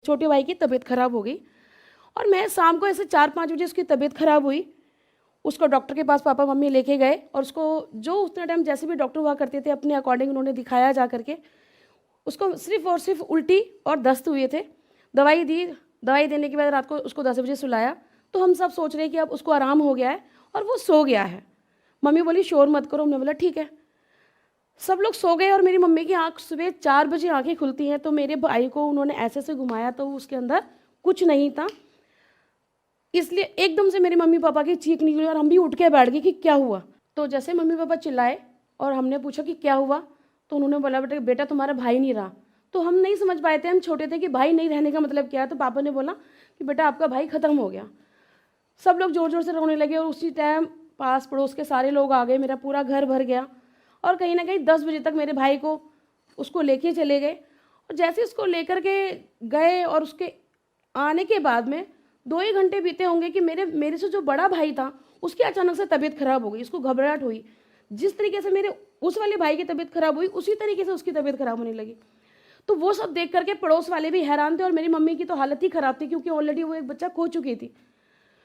छोटे भाई की तबीयत ख़राब हो गई और मैं शाम को ऐसे 4-5 बजे उसकी तबीयत ख़राब हुई। उसको डॉक्टर के पास पापा मम्मी लेके गए और उसको जो उतने टाइम जैसे भी डॉक्टर हुआ करते थे अपने अकॉर्डिंग उन्होंने दिखाया जा करके। उसको सिर्फ और सिर्फ उल्टी और दस्त हुए थे। दवाई दी, दवाई देने के बाद रात को उसको 10 बजे सुलाया। तो हम सब सोच रहे हैं कि अब उसको आराम हो गया है और वो सो गया है। मम्मी बोली शोर मत करो, हमने बोला ठीक है। सब लोग सो गए और मेरी मम्मी की आँख सुबह 4 बजे आँखें खुलती हैं। तो मेरे भाई को उन्होंने ऐसे से घुमाया तो उसके अंदर कुछ नहीं था। इसलिए एकदम से मेरे मम्मी पापा की चीख निकली और हम भी उठ के बैठ गए कि क्या हुआ। तो जैसे मम्मी पापा चिल्लाए और हमने पूछा कि क्या हुआ, तो उन्होंने बोला बेटा तुम्हारा भाई नहीं रहा। तो हम नहीं समझ पाए थे, हम छोटे थे कि भाई नहीं रहने का मतलब क्या है। तो पापा ने बोला कि बेटा आपका भाई ख़त्म हो गया। सब लोग ज़ोर ज़ोर से रोने लगे और उसी टाइम पास पड़ोस के सारे लोग आ गए, मेरा पूरा घर भर गया। और कहीं ना कहीं 10 बजे तक मेरे भाई को उसको लेके चले गए। और जैसे उसको लेकर के गए और उसके आने के बाद में 2 ही घंटे बीते होंगे कि मेरे से जो बड़ा भाई था उसकी अचानक से तबीयत खराब हो गई, उसको घबराहट हुई। जिस तरीके से मेरे उस वाले भाई की तबीयत खराब हुई उसी तरीके से उसकी तबीयत खराब होने लगी। तो वो सब देख करके पड़ोस वाले भी हैरान थे और मेरी मम्मी की तो हालत ही खराब थी क्योंकि ऑलरेडी वो एक बच्चा खो चुकी थी।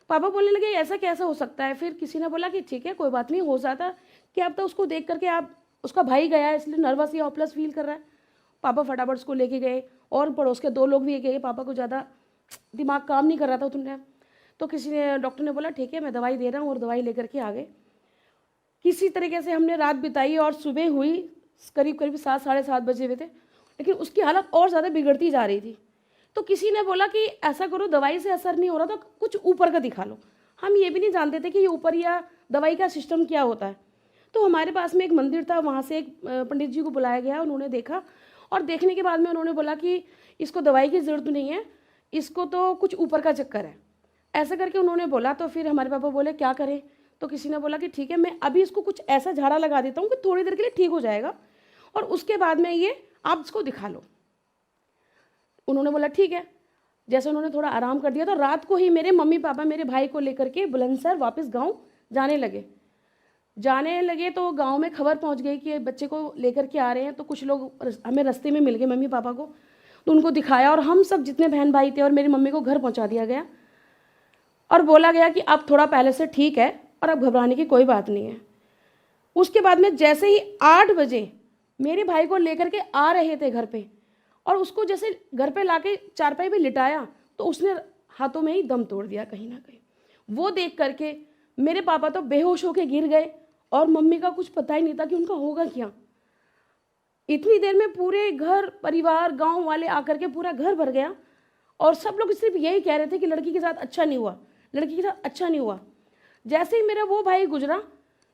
पापा बोलने लगे ऐसा कैसा हो सकता है। फिर किसी ने बोला कि ठीक है कोई बात नहीं, हो जाता कि अब तो उसको देख करके आप उसका भाई गया है इसलिए नर्वस या हॉपलेस फील कर रहा है। पापा फटाफट उसको लेके गए और पड़ोस के 2 लोग भी गए। पापा को ज़्यादा दिमाग काम नहीं कर रहा था उतने। तो किसी ने डॉक्टर ने बोला ठीक है मैं दवाई दे रहा हूँ और दवाई लेकर के आ गए। किसी तरीके से हमने रात बिताई और सुबह हुई करीब करीब 7 साढ़े 7 बजे हुए थे, लेकिन उसकी हालत और ज़्यादा बिगड़ती जा रही थी। तो किसी ने बोला कि ऐसा करो दवाई से असर नहीं हो रहा तो कुछ ऊपर का दिखा लो। हम ये भी नहीं जानते थे कि ये ऊपर या दवाई का सिस्टम क्या होता है। तो हमारे पास में एक मंदिर था, वहाँ से एक पंडित जी को बुलाया गया। उन्होंने देखा और देखने के बाद में उन्होंने बोला कि इसको दवाई की ज़रूरत नहीं है, इसको तो कुछ ऊपर का चक्कर है, ऐसा करके उन्होंने बोला। तो फिर हमारे पापा बोले क्या करें। तो किसी ने बोला कि ठीक है मैं अभी इसको कुछ ऐसा झाड़ा लगा देता हूँ कि थोड़ी देर के लिए ठीक हो जाएगा और उसके बाद में ये आप इसको दिखा लो। उन्होंने बोला ठीक है। जैसे उन्होंने थोड़ा आराम कर दिया तो रात को ही मेरे मम्मी पापा मेरे भाई को लेकर के बुलंदशहर वापस गांव जाने लगे। तो गांव में खबर पहुंच गई कि बच्चे को लेकर के आ रहे हैं। तो कुछ लोग हमें रास्ते में मिल गए मम्मी पापा को, तो उनको दिखाया और हम सब जितने बहन भाई थे और मेरी मम्मी को घर पहुंचा दिया गया और बोला गया कि अब थोड़ा पहले से ठीक है और अब घबराने की कोई बात नहीं है। उसके बाद में जैसे ही 8 बजे मेरे भाई को लेकर के आ रहे थे घर पे और उसको जैसे घर पे लाके चारपाई पे लिटाया तो उसने हाथों में ही दम तोड़ दिया कहीं ना कहीं। वो देख करके मेरे पापा तो बेहोश होके गिर गए और मम्मी का कुछ पता ही नहीं था कि उनका होगा क्या। इतनी देर में पूरे घर परिवार गांव वाले आकर के पूरा घर भर गया और सब लोग सिर्फ यही कह रहे थे कि लड़की के साथ अच्छा नहीं हुआ, लड़की के साथ अच्छा नहीं हुआ। जैसे ही मेरा वो भाई गुजरा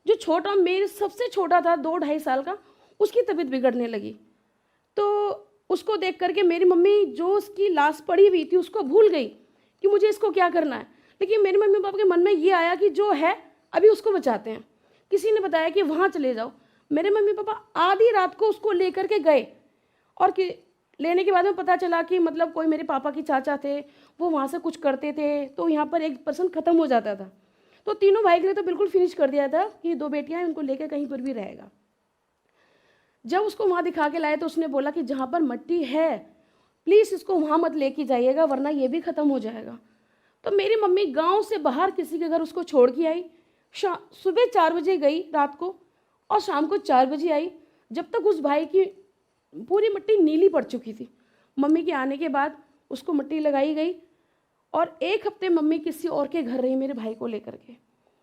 जो छोटा, मेरे सबसे छोटा था 2-2.5 साल का, उसकी तबीयत बिगड़ने लगी। तो उसको देख करके मेरी मम्मी जो उसकी लाश पड़ी हुई थी उसको भूल गई कि मुझे इसको क्या करना है। लेकिन मेरे मम्मी पापा के मन में ये आया कि जो है अभी उसको बचाते हैं। किसी ने बताया कि वहाँ चले जाओ। मेरे मम्मी पापा आधी रात को उसको लेकर के गए और कि लेने के बाद में पता चला कि मतलब कोई मेरे पापा की चाचा थे, वो वहाँ से कुछ करते थे तो यहाँ पर एक पर्सन ख़त्म हो जाता था। तो तीनों भाई के लिए तो बिल्कुल फिनिश कर दिया था कि 2 बेटियाँ हैं उनको लेकर कहीं पर भी रहेगा। जब उसको वहाँ दिखा के लाए तो उसने बोला कि जहाँ पर मिट्टी है प्लीज़ इसको वहाँ मत लेके जाइएगा वरना ये भी ख़त्म हो जाएगा। तो मेरी मम्मी गांव से बाहर किसी के घर उसको छोड़ के आई। सुबह 4 बजे गई रात को और शाम को 4 बजे आई, जब तक उस भाई की पूरी मिट्टी नीली पड़ चुकी थी। मम्मी के आने के बाद उसको मिट्टी लगाई गई और 1 हफ्ते मम्मी किसी और के घर रही मेरे भाई को लेकर के।